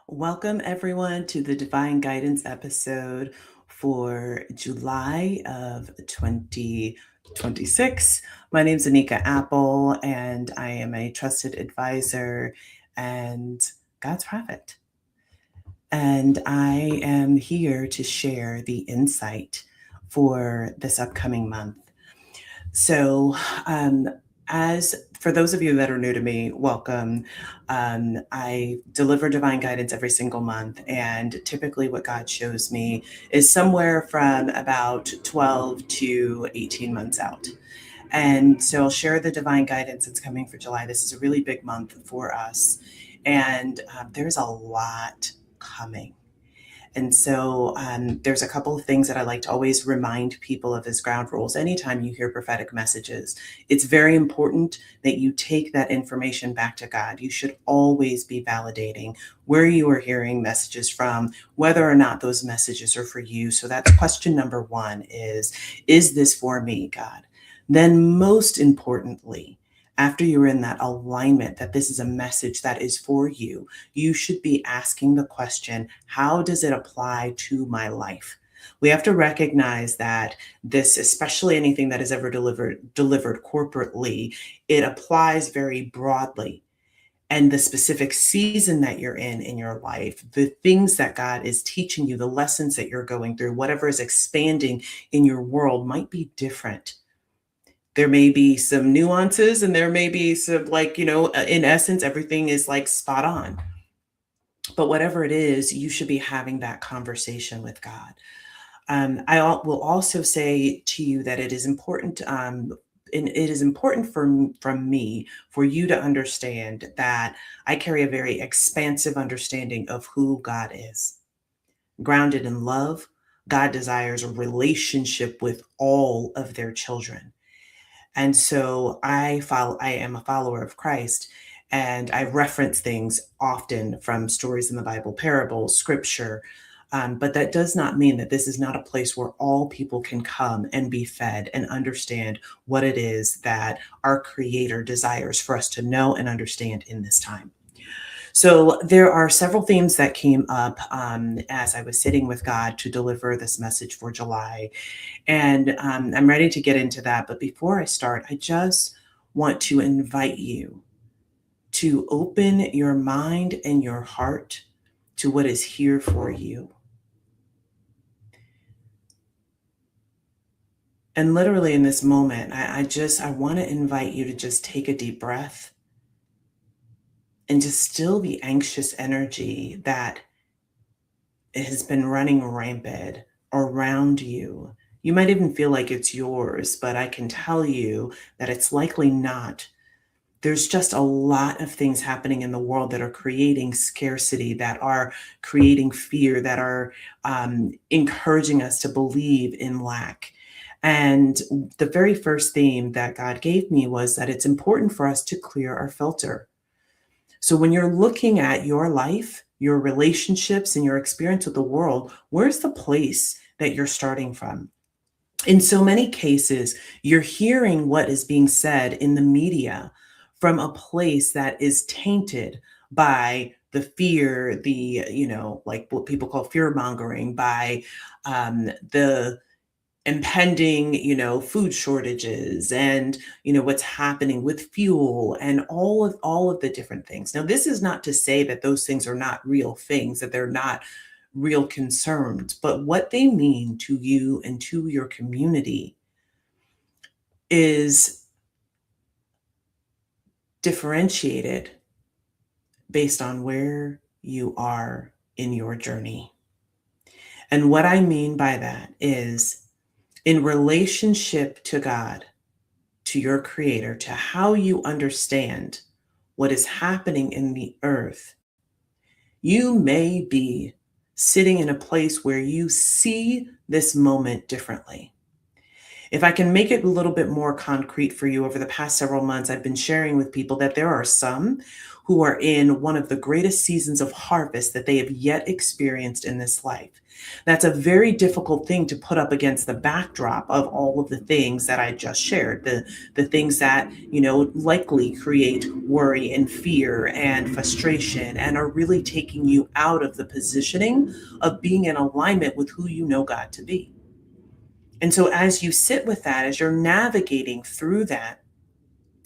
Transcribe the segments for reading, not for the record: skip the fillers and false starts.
Welcome, everyone, to the Divine Guidance episode for July of 2026. My name is Anika Apple, and I am a trusted advisor and God's prophet. And I am here to share the insight for this upcoming month. So, as for those of you that are new to me, welcome. I deliver divine guidance every single month, and typically, what God shows me is somewhere from about 12 to 18 months out. And so, I'll share the divine guidance that's coming for July. This is a really big month for us, and there's a lot coming. And so there's a couple of things that I like to always remind people of as ground rules anytime you hear prophetic messages. It's very important that you take that information back to God. You should always be validating where you are hearing messages from, whether or not those messages are for you. So that's question number one is this for me, God? Then most importantly, after you're in that alignment that this is a message that is for you, you should be asking the question, how does it apply to my life? We have to recognize that this, especially anything that is ever delivered corporately, it applies very broadly. And the specific season that you're in your life, the things that God is teaching you, the lessons that you're going through, whatever is expanding in your world might be different. There may be some nuances and there may be some, like, in essence, everything is like spot on. But whatever it is, you should be having that conversation with God. Will also say to you that it is important, and it is important from me for you to understand that I carry a very expansive understanding of who God is. Grounded in love, God desires a relationship with all of their children. And so I am a follower of Christ, and I reference things often from stories in the Bible, parables, scripture. But that does not mean that this is not a place where all people can come and be fed and understand what it is that our Creator desires for us to know and understand in this time. So there are several themes that came up as I was sitting with God to deliver this message for July. And I'm ready to get into that. But before I start, I just want to invite you to open your mind and your heart to what is here for you. And literally in this moment, I want to invite you to just take a deep breath and just still the anxious energy that has been running rampant around you. You might even feel like it's yours, but I can tell you that it's likely not. There's just a lot of things happening in the world that are creating scarcity, that are creating fear, that are encouraging us to believe in lack. And the very first theme that God gave me was that it's important for us to clear our filter. So when you're looking at your life, your relationships, and your experience with the world, where's the place that you're starting from? In so many cases, you're hearing what is being said in the media from a place that is tainted by the fear, like what people call fear mongering, by the impending, food shortages, and what's happening with fuel and all of the different things. Now, this is not to say that those things are not real things, that they're not real concerns, but what they mean to you and to your community is differentiated based on where you are in your journey. And what I mean by that is, in relationship to God, to your Creator, to how you understand what is happening in the earth, you may be sitting in a place where you see this moment differently. If I can make it a little bit more concrete for you, over the past several months, I've been sharing with people that there are some who are in one of the greatest seasons of harvest that they have yet experienced in this life. That's a very difficult thing to put up against the backdrop of all of the things that I just shared, the things that, likely create worry and fear and frustration and are really taking you out of the positioning of being in alignment with who you know God to be. And so, as you sit with that, as you're navigating through that,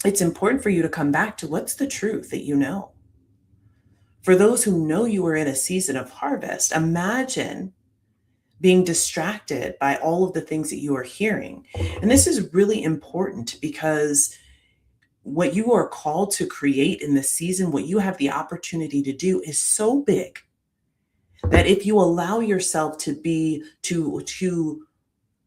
it's important for you to come back to what's the truth that you know. For those who know you are in a season of harvest, imagine being distracted by all of the things that you are hearing. And this is really important because what you are called to create in this season, what you have the opportunity to do is so big that if you allow yourself to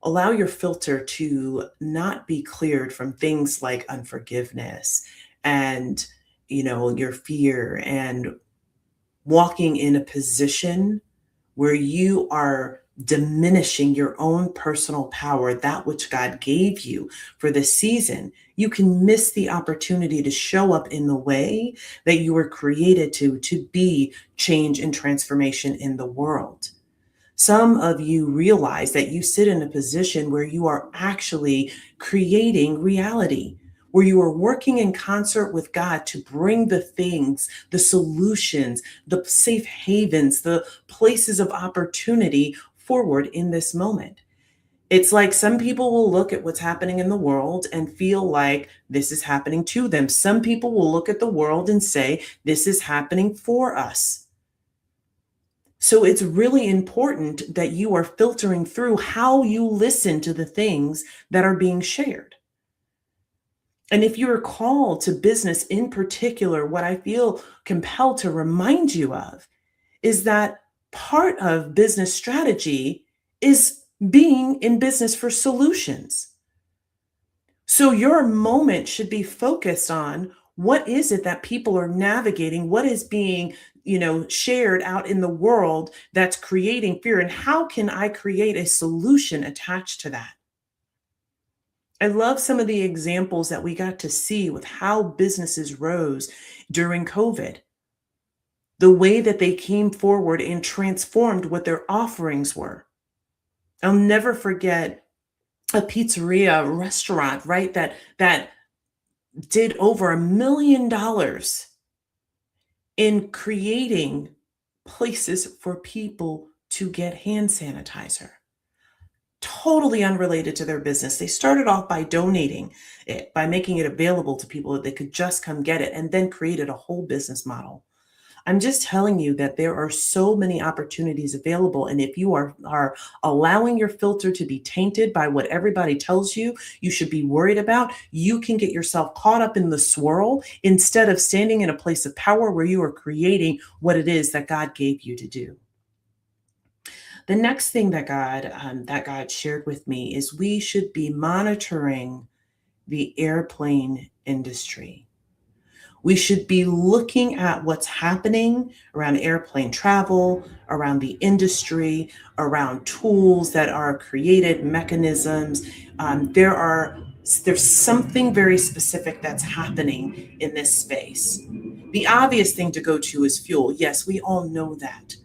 allow your filter to not be cleared from things like unforgiveness and your fear, and walking in a position where you are diminishing your own personal power, that which God gave you for this season, you can miss the opportunity to show up in the way that you were created to be change and transformation in the world. Some of you realize that you sit in a position where you are actually creating reality, where you are working in concert with God to bring the things, the solutions, the safe havens, the places of opportunity forward in this moment. It's like some people will look at what's happening in the world and feel like this is happening to them. Some people will look at the world and say, this is happening for us. So it's really important that you are filtering through how you listen to the things that are being shared. And if you're called to business in particular, what I feel compelled to remind you of is that part of business strategy is being in business for solutions. So your moment should be focused on what is it that people are navigating, what is being, shared out in the world that's creating fear, and how can I create a solution attached to that? I love some of the examples that we got to see with how businesses rose during COVID, the way that they came forward and transformed what their offerings were. I'll never forget a pizzeria restaurant, right? That did over $1 million in creating places for people to get hand sanitizer. Totally unrelated to their business. They started off by donating it, by making it available to people that they could just come get it, and then created a whole business model. I'm just telling you that there are so many opportunities available. And if you are allowing your filter to be tainted by what everybody tells you should be worried about, you can get yourself caught up in the swirl instead of standing in a place of power where you are creating what it is that God gave you to do. The next thing that God shared with me is we should be monitoring the airplane industry. We should be looking at what's happening around airplane travel, around the industry, around tools that are created, mechanisms. There's something very specific that's happening in this space. The obvious thing to go to is fuel. Yes, we all know that.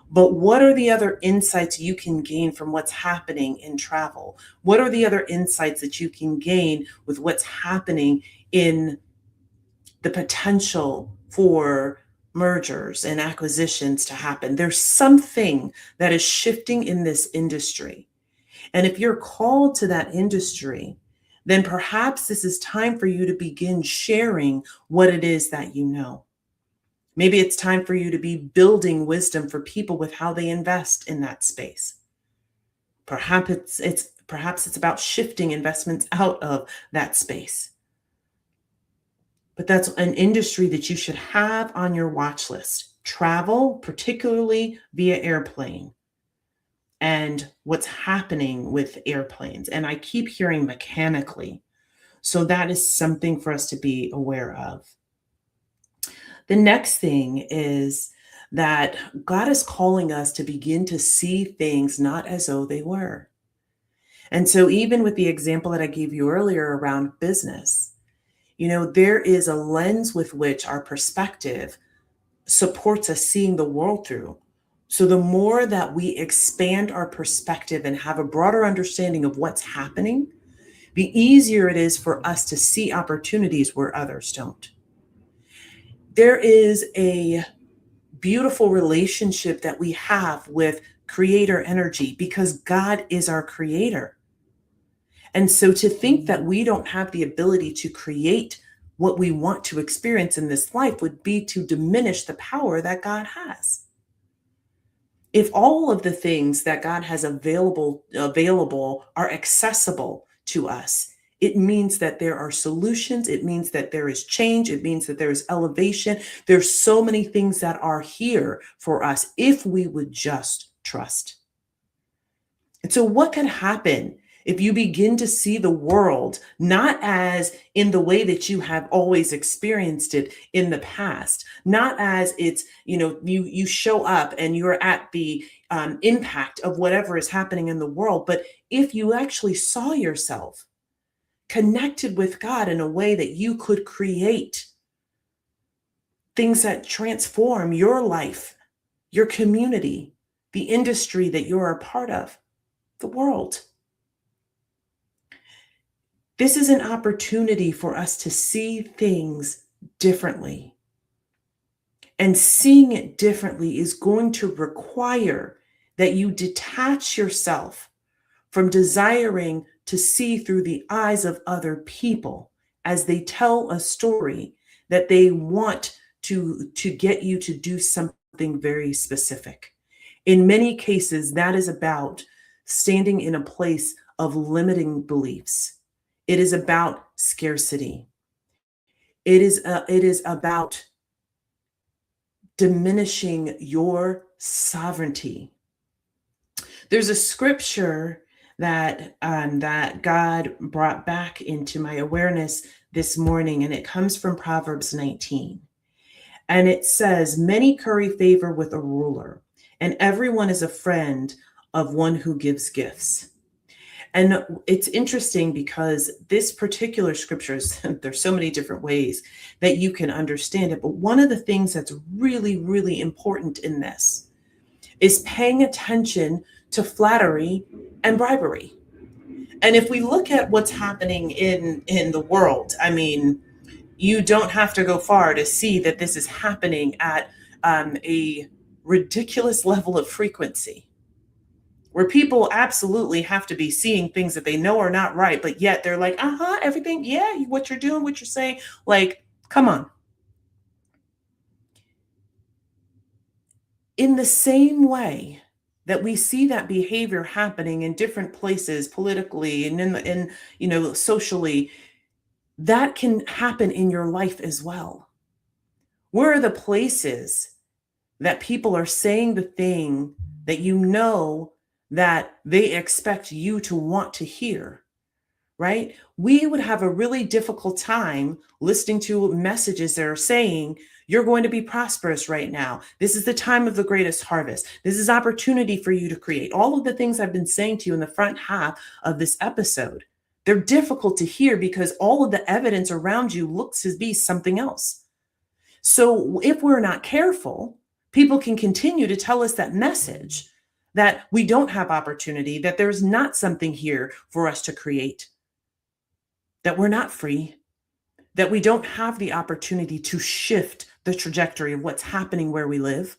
But what are the other insights you can gain from what's happening in travel? What are the other insights that you can gain with what's happening in the potential for mergers and acquisitions to happen? There's something that is shifting in this industry. And if you're called to that industry, then perhaps this is time for you to begin sharing what it is that you know. Maybe it's time for you to be building wisdom for people with how they invest in that space. Perhaps it's about shifting investments out of that space. But that's an industry that you should have on your watch list. Travel, particularly via airplane, and what's happening with airplanes. And I keep hearing mechanically. So that is something for us to be aware of. The next thing is that God is calling us to begin to see things not as though they were. And so even with the example that I gave you earlier around business, there is a lens with which our perspective supports us seeing the world through. So the more that we expand our perspective and have a broader understanding of what's happening, the easier it is for us to see opportunities where others don't. There is a beautiful relationship that we have with creator energy because God is our creator. And so to think that we don't have the ability to create what we want to experience in this life would be to diminish the power that God has. If all of the things that God has available are accessible to us, it means that there are solutions. It means that there is change. It means that there is elevation. There's so many things that are here for us if we would just trust. And so what can happen if you begin to see the world not as in the way that you have always experienced it in the past, not as it's, you show up and you're at the impact of whatever is happening in the world, but if you actually saw yourself connected with God in a way that you could create things that transform your life, your community, the industry that you're a part of, the world. This is an opportunity for us to see things differently. And seeing it differently is going to require that you detach yourself from desiring to see through the eyes of other people as they tell a story that they want to get you to do something very specific. In many cases, that is about standing in a place of limiting beliefs. It is about scarcity. It is about diminishing your sovereignty. There's a scripture that God brought back into my awareness this morning, and it comes from Proverbs 19. And it says, "Many curry favor with a ruler, and everyone is a friend of one who gives gifts." And it's interesting because this particular scriptures, there's so many different ways that you can understand it. But one of the things that's really, really important in this is paying attention to flattery and bribery. And if we look at what's happening in the world, I mean, you don't have to go far to see that this is happening at a ridiculous level of frequency, where people absolutely have to be seeing things that they know are not right, but yet they're like, everything, yeah, what you're doing, what you're saying, like, come on. In the same way that we see that behavior happening in different places politically and socially, that can happen in your life as well. Where are the places that people are saying the thing that you know that they expect you to want to hear, right? We would have a really difficult time listening to messages that are saying, you're going to be prosperous right now. This is the time of the greatest harvest. This is opportunity for you to create. All of the things I've been saying to you in the front half of this episode, they're difficult to hear because all of the evidence around you looks to be something else. So if we're not careful, people can continue to tell us that message that we don't have opportunity, that there's not something here for us to create, that we're not free, that we don't have the opportunity to shift the trajectory of what's happening where we live,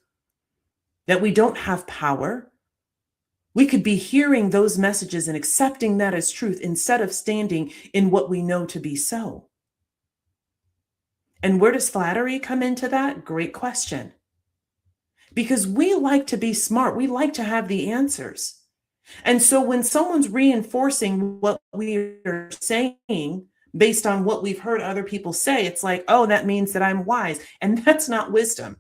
that we don't have power. We could be hearing those messages and accepting that as truth instead of standing in what we know to be so. And where does flattery come into that? Great question. Because we like to be smart. We like to have the answers. And so when someone's reinforcing what we are saying based on what we've heard other people say, it's like, oh, that means that I'm wise. And that's not wisdom.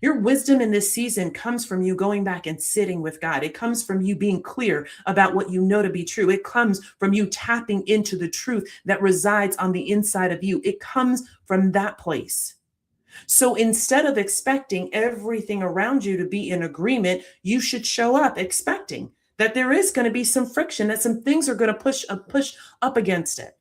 Your wisdom in this season comes from you going back and sitting with God. It comes from you being clear about what you know to be true. It comes from you tapping into the truth that resides on the inside of you. It comes from that place. So instead of expecting everything around you to be in agreement, you should show up expecting that there is going to be some friction, that some things are going to push up against it.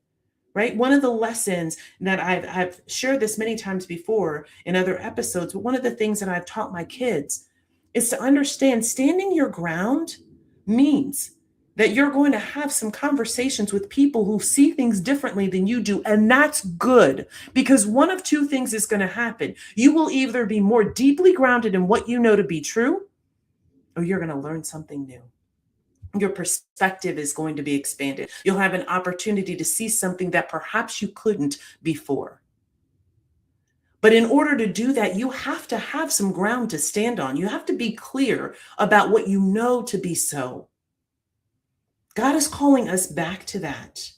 Right? One of the lessons that I've shared this many times before in other episodes, but one of the things that I've taught my kids is to understand standing your ground means that you're going to have some conversations with people who see things differently than you do. And that's good, because one of two things is going to happen. You will either be more deeply grounded in what you know to be true, or you're going to learn something new. Your perspective is going to be expanded. You'll have an opportunity to see something that perhaps you couldn't before. But in order to do that, you have to have some ground to stand on. You have to be clear about what you know to be so. God is calling us back to that.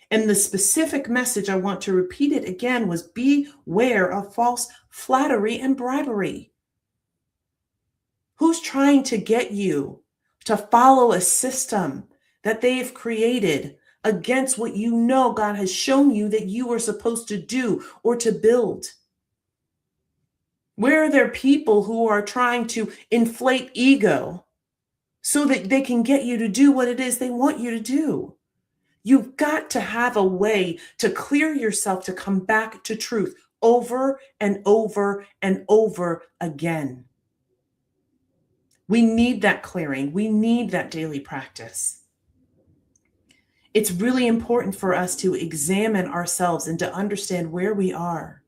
And the specific message, I want to repeat it again, was beware of false flattery and bribery. Who's trying to get you to follow a system that they've created against what you know God has shown you that you are supposed to do or to build? Where are there people who are trying to inflate ego so that they can get you to do what it is they want you to do? You've got to have a way to clear yourself to come back to truth over and over and over again. We need that clearing. We need that daily practice. It's really important for us to examine ourselves and to understand where we are.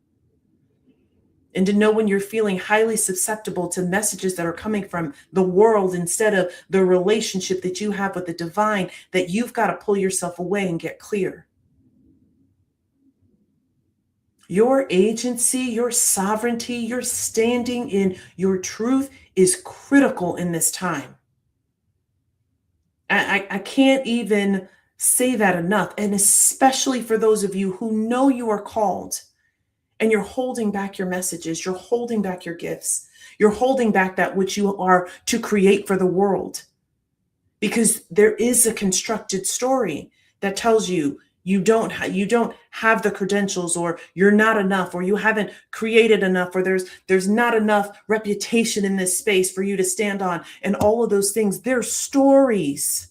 And to know when you're feeling highly susceptible to messages that are coming from the world instead of the relationship that you have with the divine, that you've got to pull yourself away and get clear. Your agency, your sovereignty, your standing in your truth is critical in this time. I can't even say that enough. And especially for those of you who know you are called and you're holding back your messages, you're holding back your gifts, you're holding back that which you are to create for the world. Because there is a constructed story that tells you you don't have the credentials, or you're not enough, or you haven't created enough, or there's not enough reputation in this space for you to stand on, and all of those things. They're stories.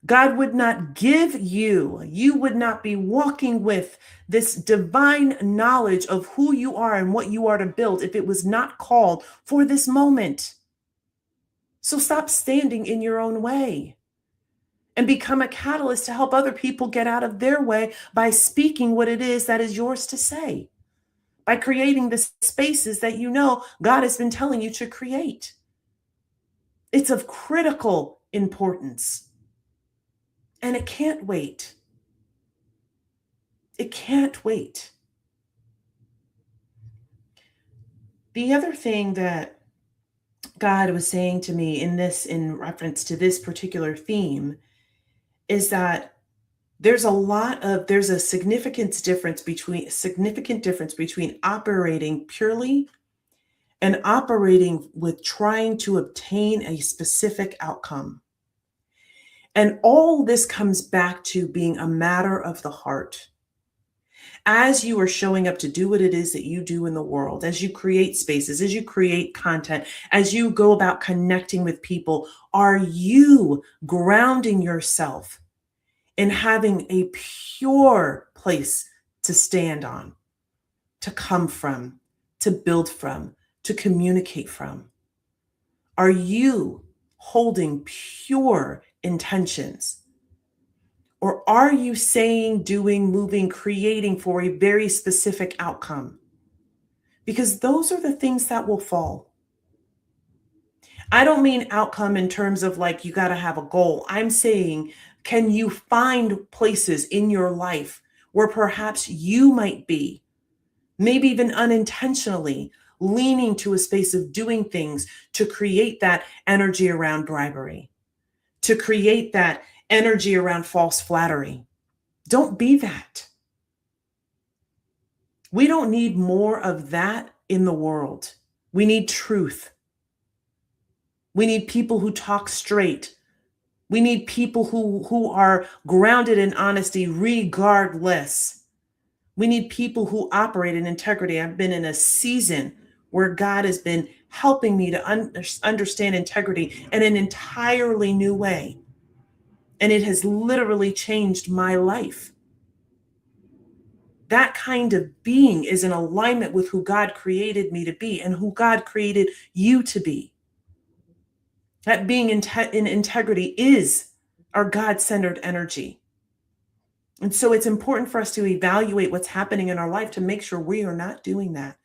God would not give you would not be walking with this divine knowledge of who you are and what you are to build if it was not called for this moment. So stop standing in your own way and become a catalyst to help other people get out of their way by speaking what it is that is yours to say, by creating the spaces that you know God has been telling you to create. It's of critical importance, and it can't wait. It can't wait. The other thing that God was saying to me in reference to this particular theme is that there's a significant difference between operating purely and operating with trying to obtain a specific outcome. And all this comes back to being a matter of the heart. As you are showing up to do what it is that you do in the world, as you create spaces, as you create content, as you go about connecting with people, are you grounding yourself in having a pure place to stand on, to come from, to build from, to communicate from? Are you holding pure intentions? Or are you saying, doing, moving, creating for a very specific outcome? Because those are the things that will fall. I don't mean outcome in terms of like you got to have a goal. I'm saying, can you find places in your life where perhaps you might be, maybe even unintentionally, leaning to a space of doing things to create that energy around bribery, to create that energy around false flattery? Don't be that. We don't need more of that in the world. We need truth. We need people who talk straight. We need people who are grounded in honesty regardless. We need people who operate in integrity. I've been in a season where God has been helping me to understand integrity in an entirely new way. And it has literally changed my life. That kind of being is in alignment with who God created me to be and who God created you to be. That being in integrity is our God-centered energy. And so it's important for us to evaluate what's happening in our life to make sure we are not doing that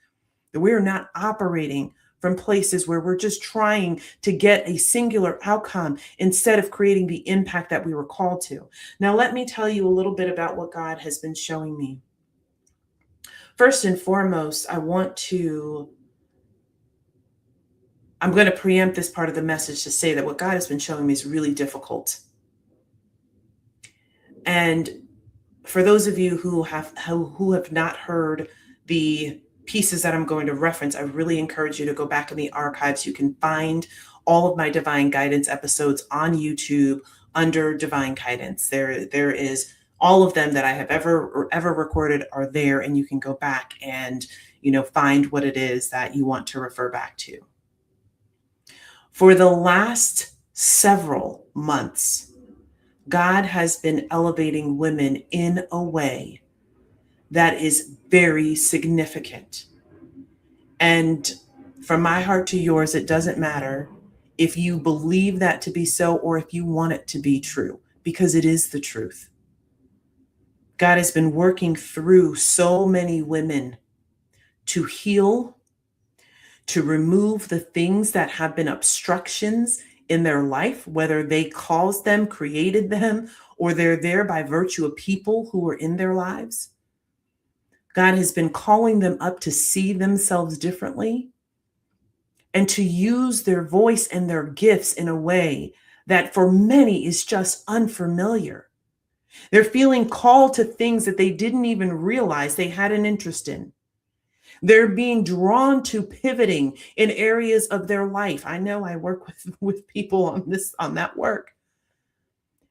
we are not operating from places where we're just trying to get a singular outcome instead of creating the impact that we were called to. Now, let me tell you a little bit about what God has been showing me. First and foremost, I'm going to preempt this part of the message to say that what God has been showing me is really difficult. And for those of you who have not heard the pieces that I'm going to reference, I really encourage you to go back in the archives. You can find all of my divine guidance episodes on YouTube under divine guidance. There is all of them that I have ever recorded are there, and you can go back and find what it is that you want to refer back to. For the last several months, God has been elevating women in a way that is very significant. And from my heart to yours, it doesn't matter if you believe that to be so or if you want it to be true, because it is the truth. God has been working through so many women to heal, to remove the things that have been obstructions in their life, whether they caused them, created them, or they're there by virtue of people who are in their lives. God has been calling them up to see themselves differently and to use their voice and their gifts in a way that for many is just unfamiliar. They're feeling called to things that they didn't even realize they had an interest in. They're being drawn to pivoting in areas of their life. I know I work with people on that work.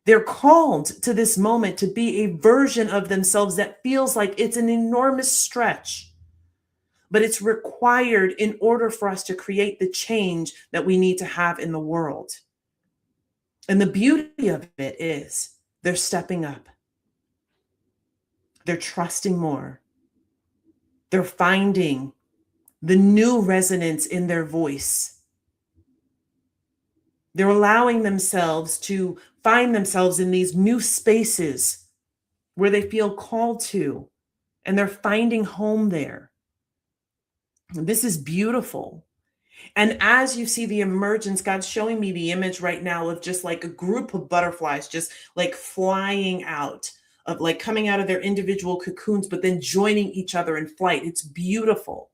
They're called to this moment to be a version of themselves that feels like it's an enormous stretch, but it's required in order for us to create the change that we need to have in the world. And the beauty of it is they're stepping up. They're trusting more. They're finding the new resonance in their voice. They're allowing themselves to find themselves in these new spaces where they feel called to, and they're finding home there. And this is beautiful. And as you see the emergence, God's showing me the image right now of just like a group of butterflies, just like flying out, of like coming out of their individual cocoons, but then joining each other in flight. It's beautiful.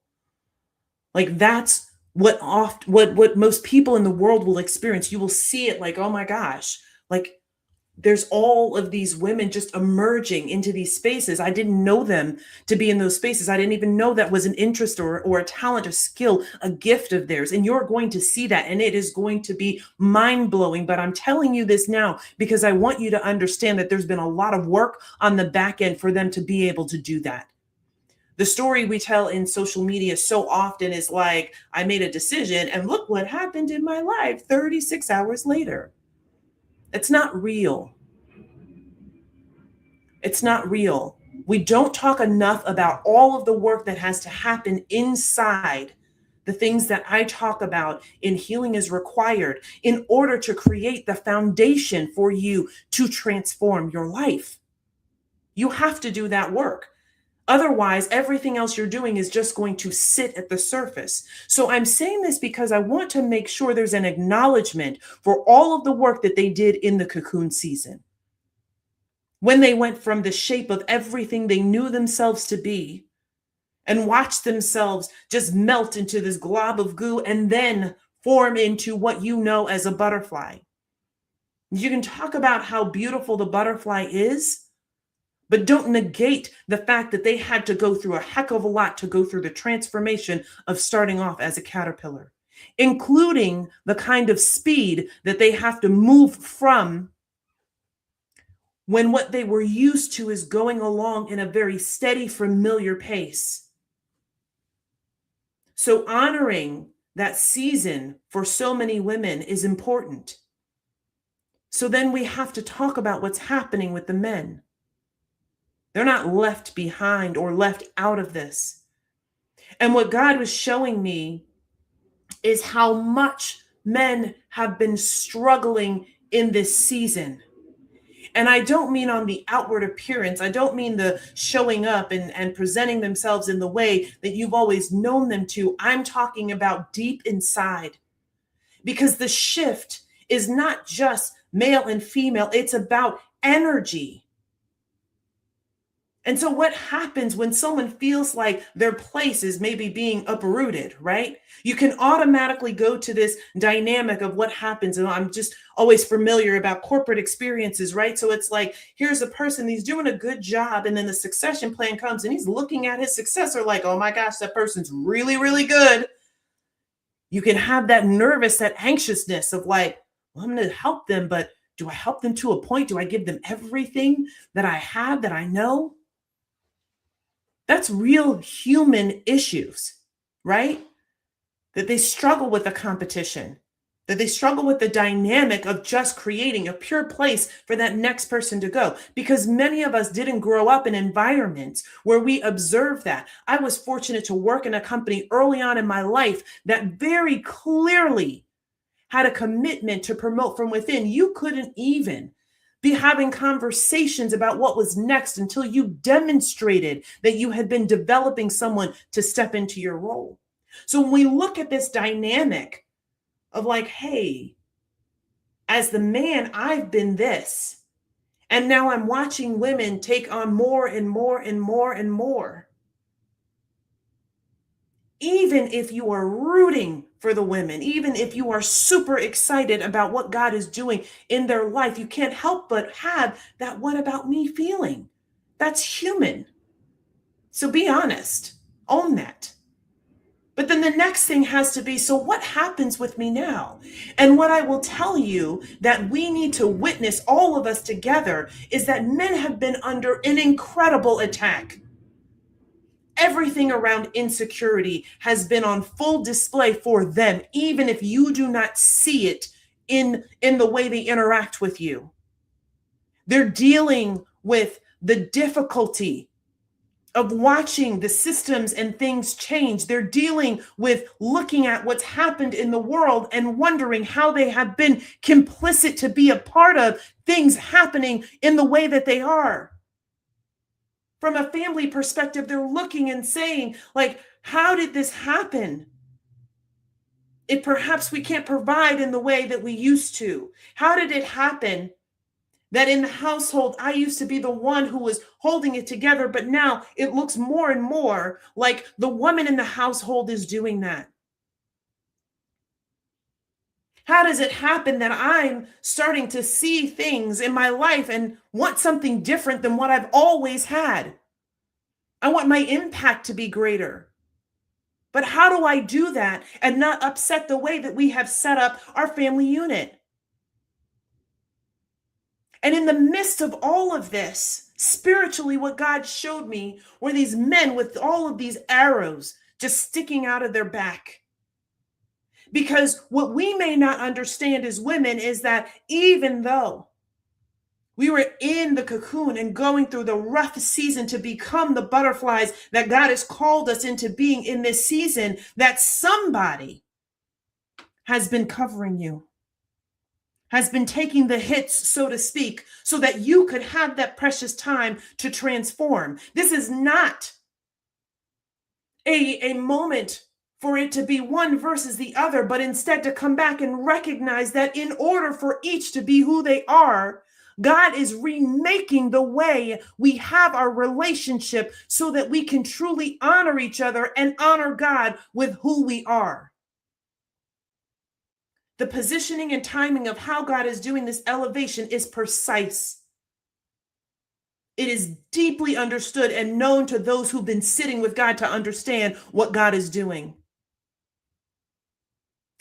Like that's what most people in the world will experience. You will see it like, oh my gosh, like there's all of these women just emerging into these spaces. I didn't know them to be in those spaces. I didn't even know that was an interest or a talent, a skill, a gift of theirs. And you're going to see that, and it is going to be mind-blowing. But I'm telling you this now because I want you to understand that there's been a lot of work on the back end for them to be able to do that. The story we tell in social media so often is like, I made a decision and look what happened in my life 36 hours later. It's not real. It's not real. We don't talk enough about all of the work that has to happen inside the things that I talk about in Healing is Required in order to create the foundation for you to transform your life. You have to do that work. Otherwise, everything else you're doing is just going to sit at the surface. So I'm saying this because I want to make sure there's an acknowledgement for all of the work that they did in the cocoon season. When they went from the shape of everything they knew themselves to be and watched themselves just melt into this glob of goo and then form into what you know as a butterfly. You can talk about how beautiful the butterfly is, but don't negate the fact that they had to go through a heck of a lot to go through the transformation of starting off as a caterpillar, including the kind of speed that they have to move from when what they were used to is going along in a very steady, familiar pace. So honoring that season for so many women is important. So then we have to talk about what's happening with the men. They're not left behind or left out of this. And what God was showing me is how much men have been struggling in this season. And I don't mean on the outward appearance. I don't mean the showing up and presenting themselves in the way that you've always known them to. I'm talking about deep inside. Because the shift is not just male and female, it's about energy. And so what happens when someone feels like their place is maybe being uprooted, right? You can automatically go to this dynamic of what happens. And I'm just always familiar about corporate experiences, right? So it's like, here's a person, he's doing a good job. And then the succession plan comes and he's looking at his successor like, oh my gosh, that person's really, really good. You can have that nervous, that anxiousness of like, well, I'm going to help them, but do I help them to a point? Do I give them everything that I have, that I know? That's real human issues, right? That they struggle with the competition, that they struggle with the dynamic of just creating a pure place for that next person to go. Because many of us didn't grow up in environments where we observed that. I was fortunate to work in a company early on in my life that very clearly had a commitment to promote from within. You couldn't even be having conversations about what was next until you demonstrated that you had been developing someone to step into your role. So when we look at this dynamic of like, hey, as the man, I've been this, and now I'm watching women take on more and more and more and more. Even if you are rooting for the women, even if you are super excited about what God is doing in their life, you can't help but have that what about me feeling. That's human. So be honest, own that. But then the next thing has to be, so what happens with me now? And what I will tell you that we need to witness, all of us together, is that men have been under an incredible attack. Everything around insecurity has been on full display for them, even if you do not see it in the way they interact with you. They're dealing with the difficulty of watching the systems and things change. They're dealing with looking at what's happened in the world and wondering how they have been complicit to be a part of things happening in the way that they are. From a family perspective, they're looking and saying, like, how did this happen? If perhaps we can't provide in the way that we used to. How did it happen that in the household, I used to be the one who was holding it together, but now it looks more and more like the woman in the household is doing that? How does it happen that I'm starting to see things in my life and want something different than what I've always had? I want my impact to be greater. But how do I do that and not upset the way that we have set up our family unit? And in the midst of all of this, spiritually, what God showed me were these men with all of these arrows just sticking out of their back. Because what we may not understand as women is that even though we were in the cocoon and going through the rough season to become the butterflies that God has called us into being in this season, that somebody has been covering you, has been taking the hits, so to speak, so that you could have that precious time to transform. This is not a moment for it to be one versus the other, but instead to come back and recognize that in order for each to be who they are, God is remaking the way we have our relationship so that we can truly honor each other and honor God with who we are. The positioning and timing of how God is doing this elevation is precise. It is deeply understood and known to those who've been sitting with God to understand what God is doing.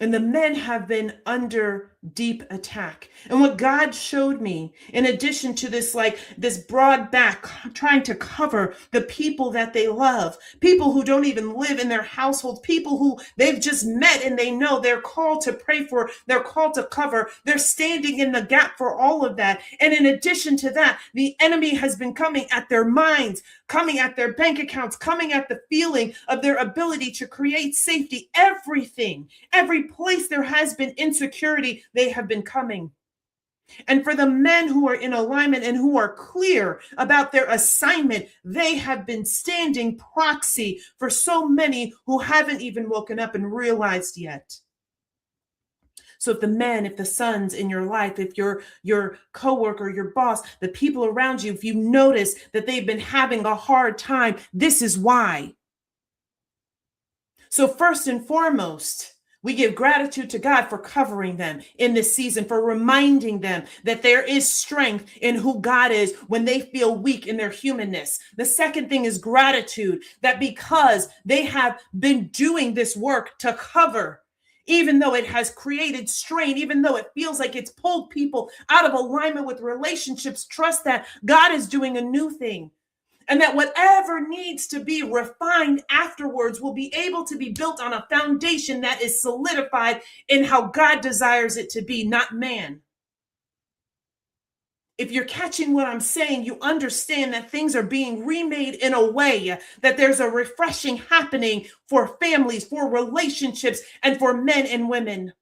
And the men have been under deep attack. And what God showed me, in addition to this, like this broad back trying to cover the people that they love, people who don't even live in their households, people who they've just met and they know they're called to pray for, they're called to cover, they're standing in the gap for all of that. And in addition to that, the enemy has been coming at their minds, coming at their bank accounts, coming at the feeling of their ability to create safety, everything, every place there has been insecurity, they have been coming. And for the men who are in alignment and who are clear about their assignment, they have been standing proxy for so many who haven't even woken up and realized yet. So if the men, if the sons in your life, if your coworker, your boss, the people around you, if you notice that they've been having a hard time, this is why. So first and foremost, we give gratitude to God for covering them in this season, for reminding them that there is strength in who God is when they feel weak in their humanness. The second thing is gratitude, that because they have been doing this work to cover, even though it has created strain, even though it feels like it's pulled people out of alignment with relationships, trust that God is doing a new thing. And that whatever needs to be refined afterwards will be able to be built on a foundation that is solidified in how God desires it to be, not man. If you're catching what I'm saying, you understand that things are being remade in a way that there's a refreshing happening for families, for relationships, and for men and women.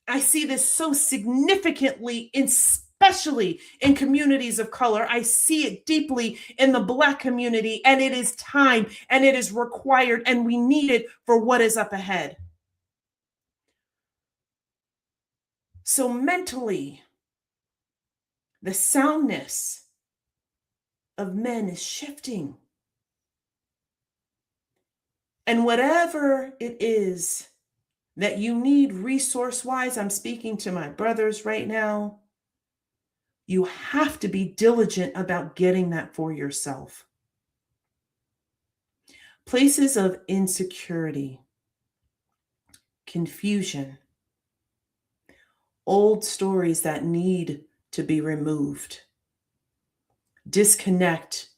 I see this so significantly, especially in communities of color. I see it deeply in the Black community, and it is time and it is required, and we need it for what is up ahead. So mentally, the soundness of men is shifting. And whatever it is that you need resource-wise, I'm speaking to my brothers right now, you have to be diligent about getting that for yourself. Places of insecurity, confusion, old stories that need to be removed, disconnect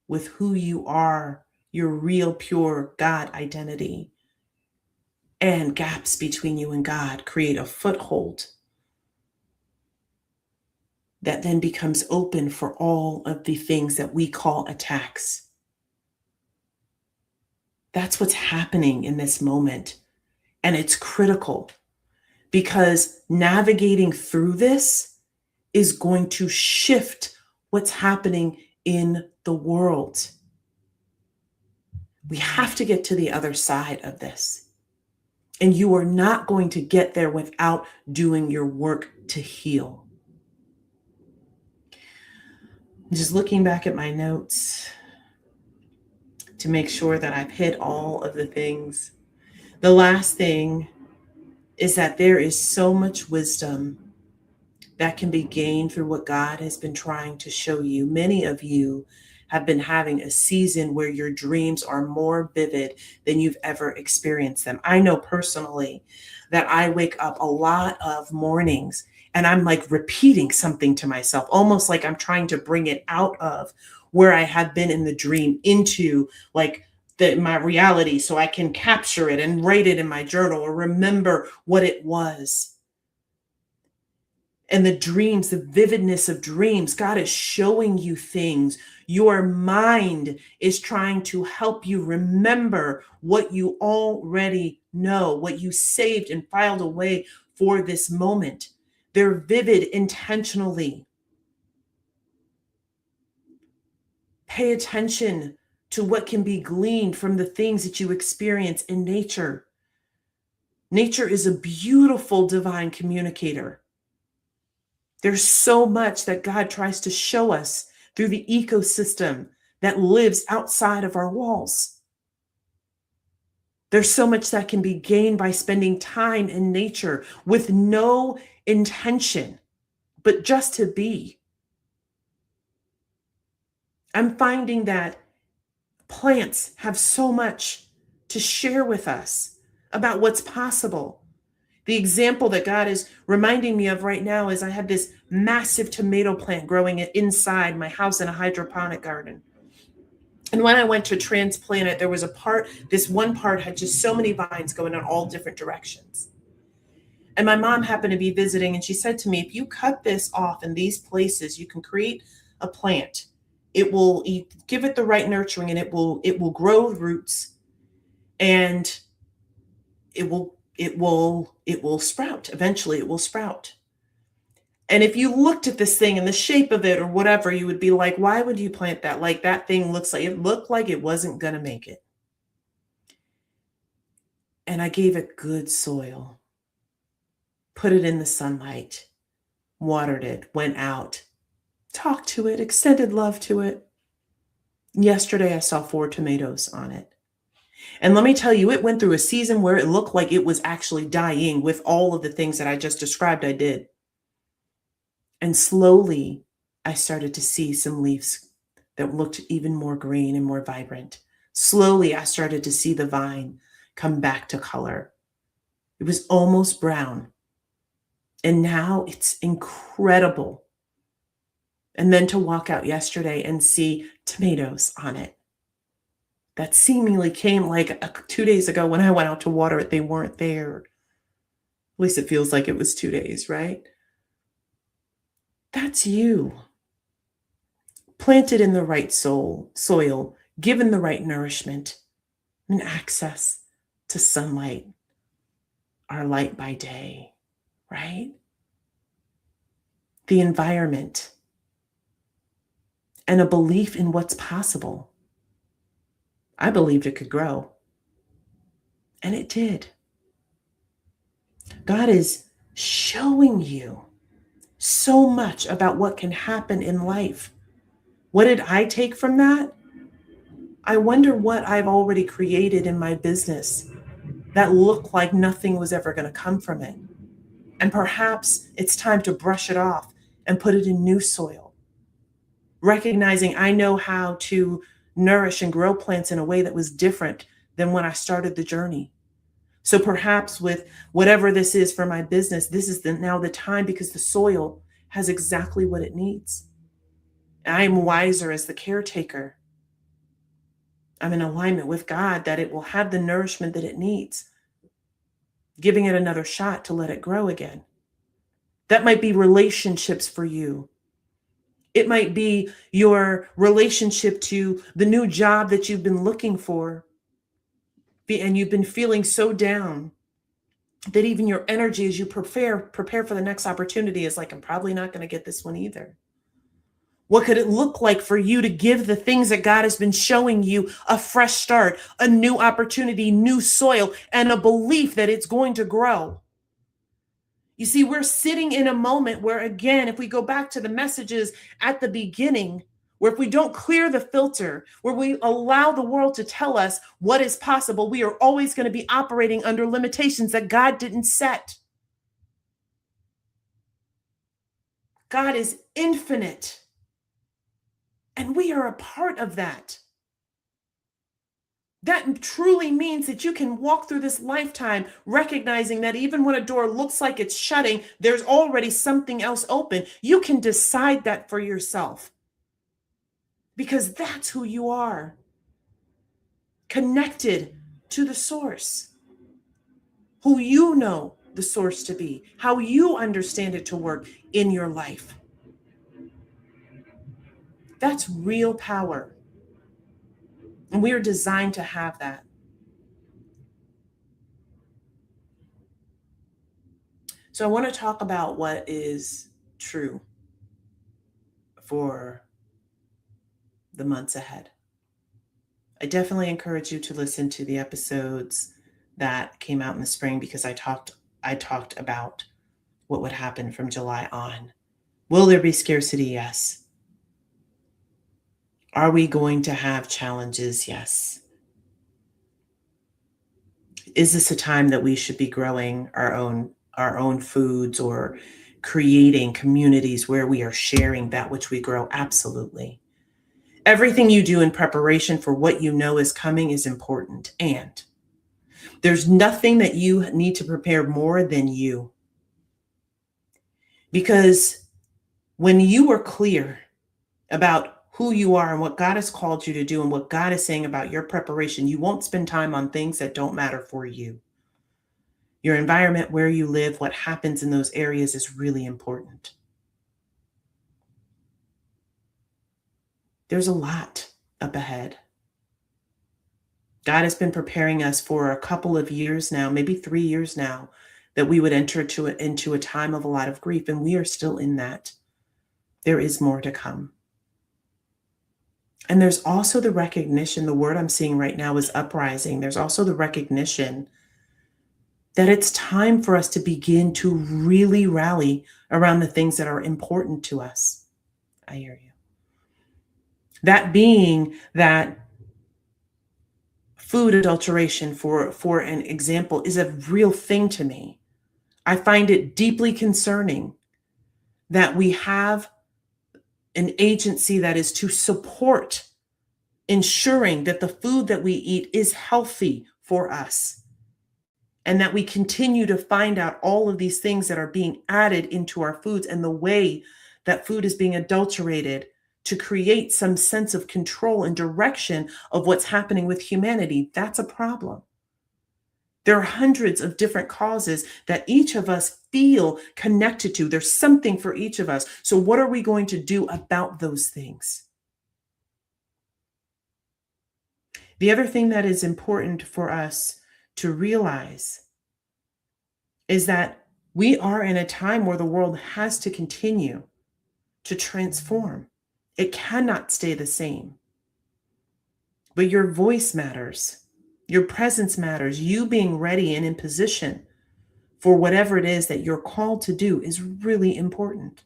with who you are, your real, pure God identity, and gaps between you and God create a foothold that then becomes open for all of the things that we call attacks. That's what's happening in this moment. And it's critical because navigating through this is going to shift what's happening in the world. We have to get to the other side of this. And you are not going to get there without doing your work to heal. Just looking back at my notes to make sure that I've hit all of the things. The last thing is that there is so much wisdom that can be gained through what God has been trying to show you. Many of you have been having a season where your dreams are more vivid than you've ever experienced them. I know personally that I wake up a lot of mornings and I'm like repeating something to myself, almost like I'm trying to bring it out of where I have been in the dream into like my reality so I can capture it and write it in my journal or remember what it was. And the dreams, the vividness of dreams, God is showing you things. Your mind is trying to help you remember what you already know, what you saved and filed away for this moment. They're vivid intentionally. Pay attention to what can be gleaned from the things that you experience in nature. Nature is a beautiful divine communicator. There's so much that God tries to show us through the ecosystem that lives outside of our walls. There's so much that can be gained by spending time in nature with no intention, but just to be. I'm finding that plants have so much to share with us about what's possible. The example that God is reminding me of right now is I had this massive tomato plant growing inside my house in a hydroponic garden. And when I went to transplant it, there was this one part had just so many vines going in all different directions. And my mom happened to be visiting, and she said to me, if you cut this off in these places, you can create a plant. It will give it the right nurturing, and it will grow roots, and it will sprout. Eventually it will sprout. And if you looked at this thing and the shape of it or whatever, you would be like, why would you plant that? Like that thing looked like it wasn't going to make it. And I gave it good soil, put it in the sunlight, watered it, went out, talked to it, extended love to it. Yesterday, I saw 4 tomatoes on it. And let me tell you, it went through a season where it looked like it was actually dying with all of the things that I just described I did. And slowly, I started to see some leaves that looked even more green and more vibrant. Slowly, I started to see the vine come back to color. It was almost brown. And now it's incredible. And then to walk out yesterday and see tomatoes on it that seemingly came like 2 days ago when I went out to water it, they weren't there. At least it feels like it was 2 days, right? That's you. Planted in the right soil, given the right nourishment and access to sunlight, our light by day, right? The environment and a belief in what's possible. I believed it could grow, and it did. God is showing you so much about what can happen in life. What did I take from that? I wonder what I've already created in my business that looked like nothing was ever going to come from it. And perhaps it's time to brush it off and put it in new soil. Recognizing I know how to nourish and grow plants in a way that was different than when I started the journey. So perhaps with whatever this is for my business, this is now the time, because the soil has exactly what it needs. I am wiser as the caretaker. I'm in alignment with God that it will have the nourishment that it needs, giving it another shot to let it grow again. That might be relationships for you. It might be your relationship to the new job that you've been looking for, and you've been feeling so down that even your energy as you prepare for the next opportunity is like, I'm probably not going to get this one either. What could it look like for you to give the things that God has been showing you a fresh start, a new opportunity, new soil, and a belief that it's going to grow? You see, we're sitting in a moment where, again, if we go back to the messages at the beginning, where if we don't clear the filter, where we allow the world to tell us what is possible, we are always going to be operating under limitations that God didn't set. God is infinite, and we are a part of that. That truly means that you can walk through this lifetime recognizing that even when a door looks like it's shutting, there's already something else open. You can decide that for yourself, because that's who you are, connected to the source, who you know the source to be, how you understand it to work in your life. That's real power. And we are designed to have that. So I want to talk about what is true for the months ahead. I definitely encourage you to listen to the episodes that came out in the spring, because I talked about what would happen from July on. Will there be scarcity? Yes. Are we going to have challenges? Yes. Is this a time that we should be growing our own foods or creating communities where we are sharing that which we grow? Absolutely. Everything you do in preparation for what you know is coming is important. And There's nothing that you need to prepare more than you. Because when you are clear about who you are and what God has called you to do and what God is saying about your preparation, you won't spend time on things that don't matter for you. Your environment, where you live, what happens in those areas is really important. There's a lot up ahead. God has been preparing us for a couple of years now, maybe 3 years now, that we would enter into a time of a lot of grief, and we are still in that. There is more to come. And there's also the recognition, the word I'm seeing right now is uprising. There's also the recognition that it's time for us to begin to really rally around the things that are important to us. I hear you. That being that food adulteration, for an example, is a real thing to me. I find it deeply concerning that we have an agency that is to support ensuring that the food that we eat is healthy for us, and that we continue to find out all of these things that are being added into our foods and the way that food is being adulterated to create some sense of control and direction of what's happening with humanity. That's a problem. There are hundreds of different causes that each of us feel connected to. There's something for each of us. So what are we going to do about those things? The other thing that is important for us to realize is that we are in a time where the world has to continue to transform. It cannot stay the same. But your voice matters. Your presence matters. You being ready and in position for whatever it is that you're called to do is really important.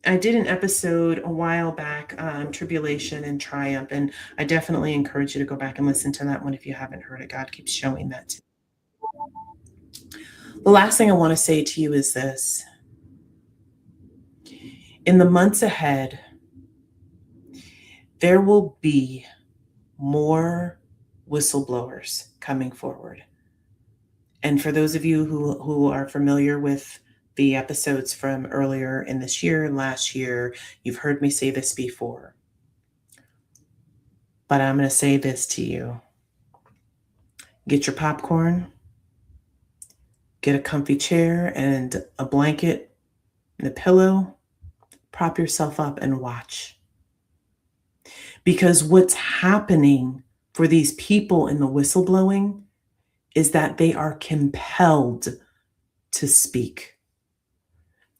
I did an episode a while back on tribulation and triumph, and I definitely encourage you to go back and listen to that one if you haven't heard it. God keeps showing that to me. The last thing I want to say to you is this. In the months ahead, there will be more whistleblowers coming forward. And for those of you who are familiar with the episodes from earlier in this year and last year, you've heard me say this before. But I'm going to say this to you. Get your popcorn, get a comfy chair and a blanket and a pillow, prop yourself up and watch. Because what's happening for these people in the whistleblowing is that they are compelled to speak.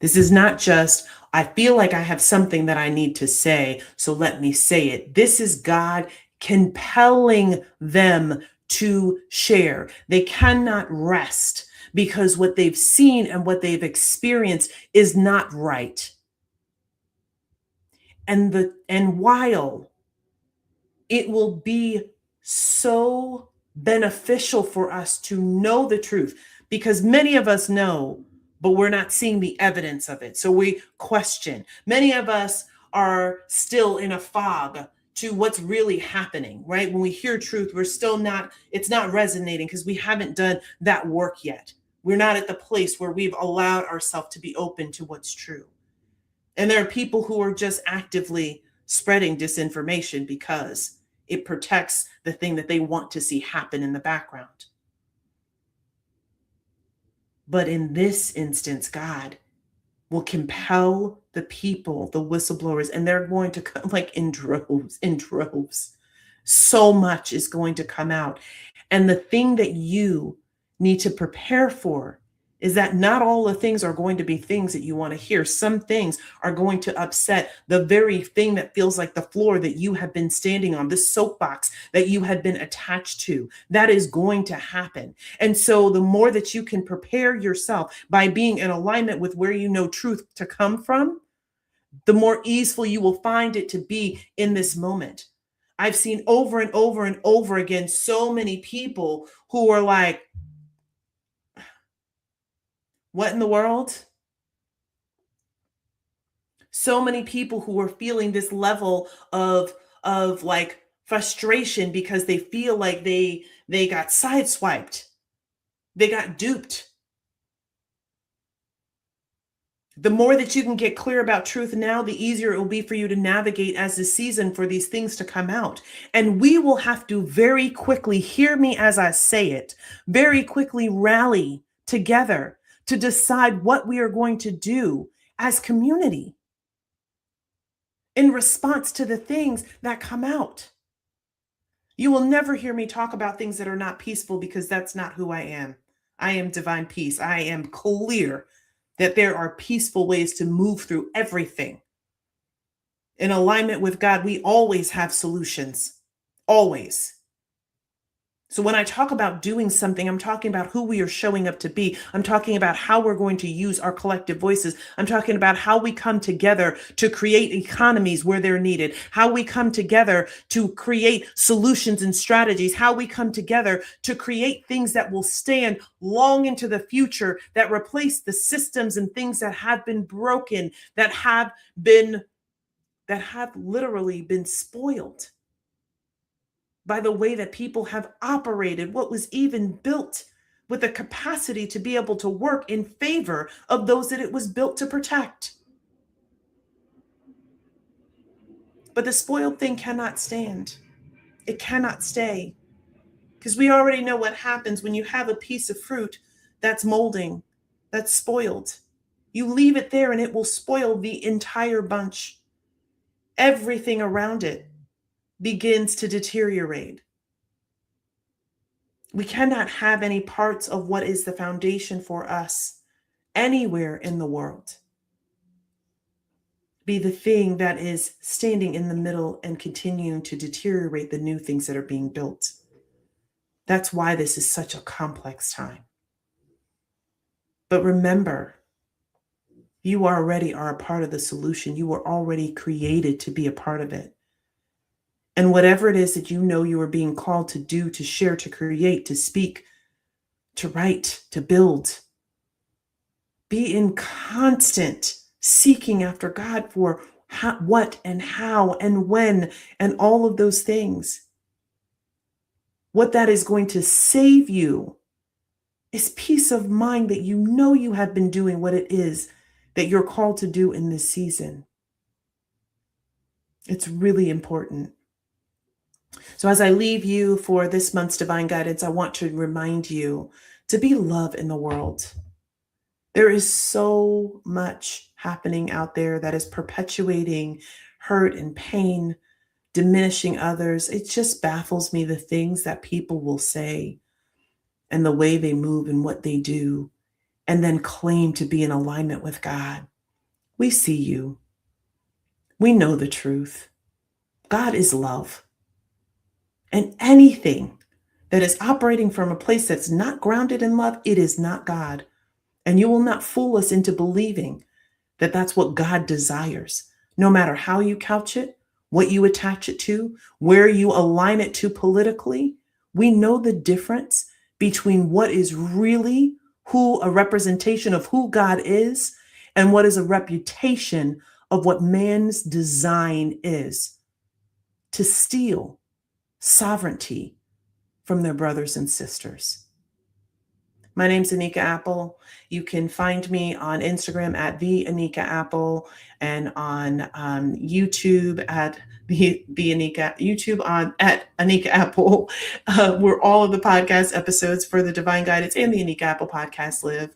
This is not just, I feel like I have something that I need to say, so let me say it. This is God compelling them to share. They cannot rest because what they've seen and what they've experienced is not right. And while it will be so beneficial for us to know the truth, because many of us know, but we're not seeing the evidence of it. So we question. Many of us are still in a fog to what's really happening, right? When we hear truth, we're still not, it's not resonating because we haven't done that work yet. We're not at the place where we've allowed ourselves to be open to what's true. And there are people who are just actively spreading disinformation because it protects the thing that they want to see happen in the background. But in this instance, God will compel the people, the whistleblowers, and they're going to come like in droves, in droves. So much is going to come out. And the thing that you need to prepare for is that not all the things are going to be things that you want to hear. Some things are going to upset the very thing that feels like the floor that you have been standing on, the soapbox that you had been attached to. That is going to happen. And so the more that you can prepare yourself by being in alignment with where you know truth to come from, the more easeful you will find it to be in this moment. I've seen over and over and over again so many people who are like, what in the world? So many people who are feeling this level of like frustration because they feel like they got sideswiped, they got duped. The more that you can get clear about truth now, the easier it will be for you to navigate as the season for these things to come out. And we will have to very quickly, hear me as I say it, very quickly rally together to decide what we are going to do as community in response to the things that come out. You will never hear me talk about things that are not peaceful because that's not who I am. I am divine peace. I am clear that there are peaceful ways to move through everything. In alignment with God, we always have solutions. Always. So when I talk about doing something, I'm talking about who we are showing up to be. I'm talking about how we're going to use our collective voices. I'm talking about how we come together to create economies where they're needed, how we come together to create solutions and strategies, how we come together to create things that will stand long into the future, that replace the systems and things that have been broken, that have literally been spoiled by the way that people have operated, what was even built with the capacity to be able to work in favor of those that it was built to protect. But the spoiled thing cannot stand. It cannot stay. Because we already know what happens when you have a piece of fruit that's molding, that's spoiled. You leave it there and it will spoil the entire bunch. Everything around it begins to deteriorate. We cannot have any parts of what is the foundation for us anywhere in the world be the thing that is standing in the middle and continuing to deteriorate the new things that are being built. That's why this is such a complex time. But remember, you already are a part of the solution. You were already created to be a part of it. And whatever it is that you know you are being called to do, to share, to create, to speak, to write, to build, be in constant seeking after God for what and how and when and all of those things. What that is going to save you is peace of mind that you know you have been doing what it is that you're called to do in this season. It's really important. So as I leave you for this month's divine guidance, I want to remind you to be love in the world. There is so much happening out there that is perpetuating hurt and pain, diminishing others. It just baffles me, the things that people will say and the way they move and what they do, and then claim to be in alignment with God. We see you. We know the truth. God is love. And anything that is operating from a place that's not grounded in love, it is not God. And you will not fool us into believing that that's what God desires, no matter how you couch it, what you attach it to, where you align it to politically. We know the difference between what is really a representation of who God is and what is a reputation of what man's design is: to steal sovereignty from their brothers and sisters. My name's Anika Apple. You can find me on Instagram at the Anika Apple, and on YouTube at the Anika YouTube on at Anika Apple, where all of the podcast episodes for the Divine Guidance and the Anika Apple podcast live.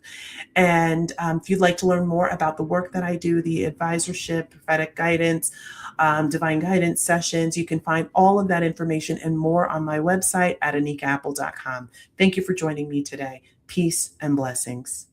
And if you'd like to learn more about the work that I do, the advisorship, prophetic guidance, divine guidance sessions, you can find all of that information and more on my website at anikaapple.com. Thank you for joining me today. Peace and blessings.